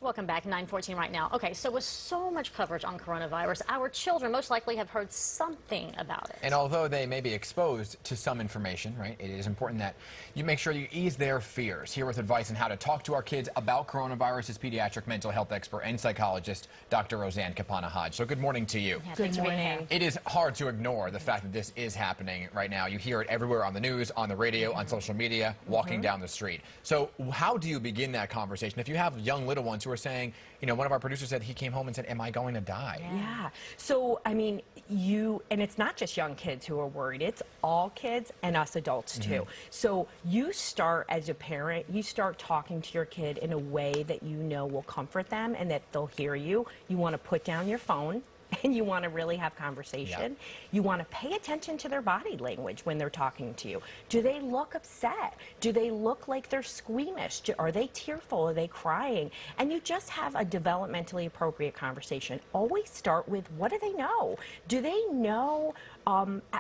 Welcome back, 9:14 right now. Okay, so with so much coverage on coronavirus, our children most likely have heard something about it. And although they may be exposed to some information, right, it is important that you make sure you ease their fears. Here with advice on how to talk to our kids about coronavirus is pediatric mental health expert and psychologist, Dr. Roseann Capanna-Hodge. So good morning to you. Yeah, good morning. It is hard to ignore the fact that this is happening right now. You hear it everywhere on the news, on the radio, on social media, walking down the street. So how do you begin that conversation? If you have young little ones who are saying, you know, one of our producers said he came home and said, am I going to die? Yeah. So, I mean, and it's not just young kids who are worried, it's all kids and us adults too. So you start as a parent, you start talking to your kid in a way that you know will comfort them and that they'll hear you. You want to put down your phone and you want to really have conversation. You want to pay attention to their body language when they're talking to you. Do they look upset? Do they look like they're squeamish? Are they tearful? Are they crying? And you just have a developmentally appropriate conversation. Always start with, what do they know? Do they know,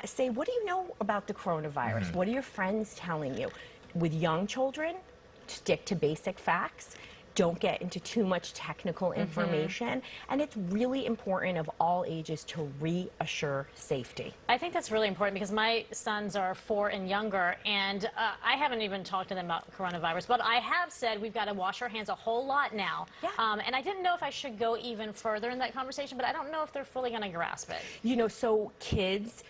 say, what do you know about the coronavirus? What are your friends telling you? With young children, stick to basic facts. Don't get into too much technical information. And it's really important of all ages to reassure safety. I think that's really important because my sons are 4 and younger, and I haven't even talked to them about coronavirus, but I have said we've got to wash our hands a whole lot now. And I didn't know if I should go even further in that conversation, but I don't know if they're fully going to grasp it. You know, so kids,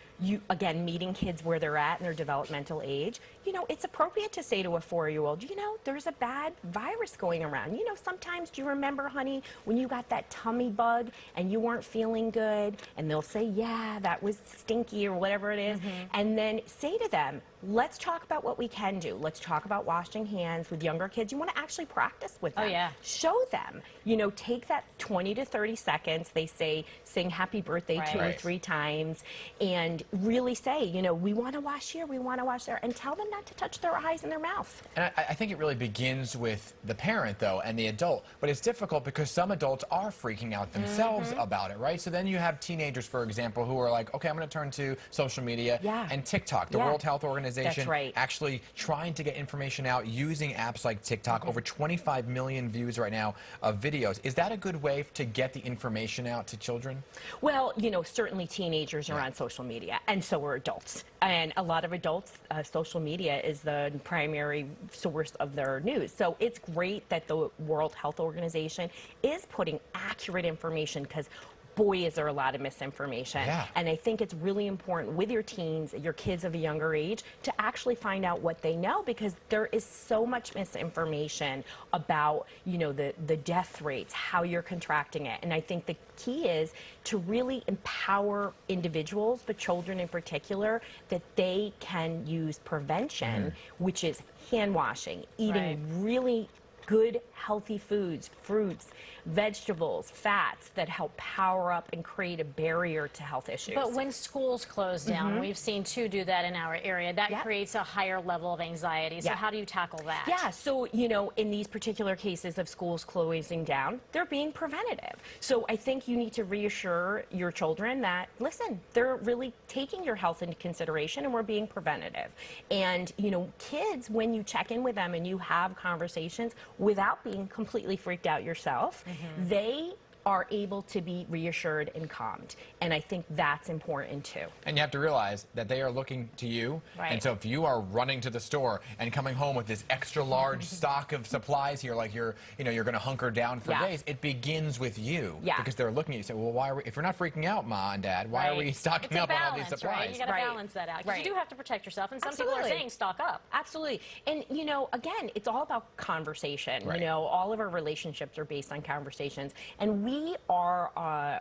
again, meeting kids where they're at in their developmental age, you know, it's appropriate to say to a 4-year-old, you know, there's a bad virus going around. You know, sometimes, do you remember, honey, when you got that tummy bug and you weren't feeling good? And they'll say, yeah, that was stinky or whatever it is. And then say to them, let's talk about what we can do. Let's talk about washing hands. With younger kids, you want to actually practice with them. Show them. You know, take that 20 to 30 seconds. They say, sing happy birthday 2 or 3 times, and really say, you know, we want to wash here, we want to wash there, and tell them not to touch their eyes and their mouth. And I think it really begins with the parent, though, and the adult. But it's difficult because some adults are freaking out themselves about it, right? So then you have teenagers, for example, who are like, okay, I'm going to turn to social media and TikTok. The World Health Organization actually trying to get information out using apps like TikTok. Over 25 million views right now of videos. Is that a good way to get the information out to children? Well, you know, certainly teenagers are on social media, and so are adults. And a lot of adults, social media is the primary source of their news. So it's great that the World Health Organization is putting accurate information, because boy, is there a lot of misinformation. And I think it's really important with your teens, your kids of a younger age, to actually find out what they know, because there is so much misinformation about, you know, the death rates, how you're contracting it. And I think the key is to really empower individuals, but children in particular, that they can use prevention, which is hand washing, eating really good, healthy foods, fruits, vegetables, fats that help power up and create a barrier to health issues. But when schools close down, we've seen 2 do that in our area, that creates a higher level of anxiety. So how do you tackle that? So, you know, in these particular cases of schools closing down, they're being preventative. So I think you need to reassure your children that, listen, they're really taking your health into consideration and we're being preventative. And, you know, kids, when you check in with them and you have conversations without being completely freaked out yourself, they are able to be reassured and calmed. And I think that's important too. And you have to realize that they are looking to you. And so if you are running to the store and coming home with this extra large stock of supplies here, like you're going to hunker down for days, it begins with you. Because they're looking at you and say, well, why are we, if we're not freaking out, Ma and Dad, why are we stocking up on all these supplies? You got to balance that out. Because you do have to protect yourself, and some people are saying stock up. Absolutely. And, you know, again, it's all about conversation. You know, all of our relationships are based on conversations. And we are,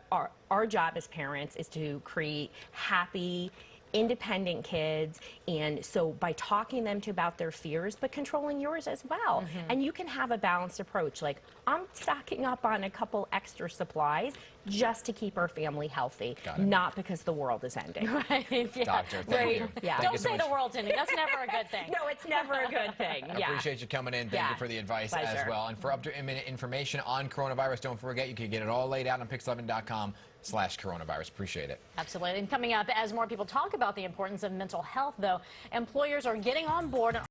our job as parents is to create happy, independent kids, and so by talking them to about their fears, but controlling yours as well. And you can have a balanced approach, like, I'm stocking up on a couple extra supplies just to keep our family healthy, not because the world is ending. Doctor, thank you. Don't say the world's ending. That's never a good thing. No, it's never a good thing. I appreciate you coming in. Thank you for the advice as well. And for up-to-minute information on coronavirus, don't forget, you can get it all laid out on pix11.com/coronavirus. Appreciate it. Absolutely. And coming up, as more people talk about the importance of mental health, though, employers are getting on board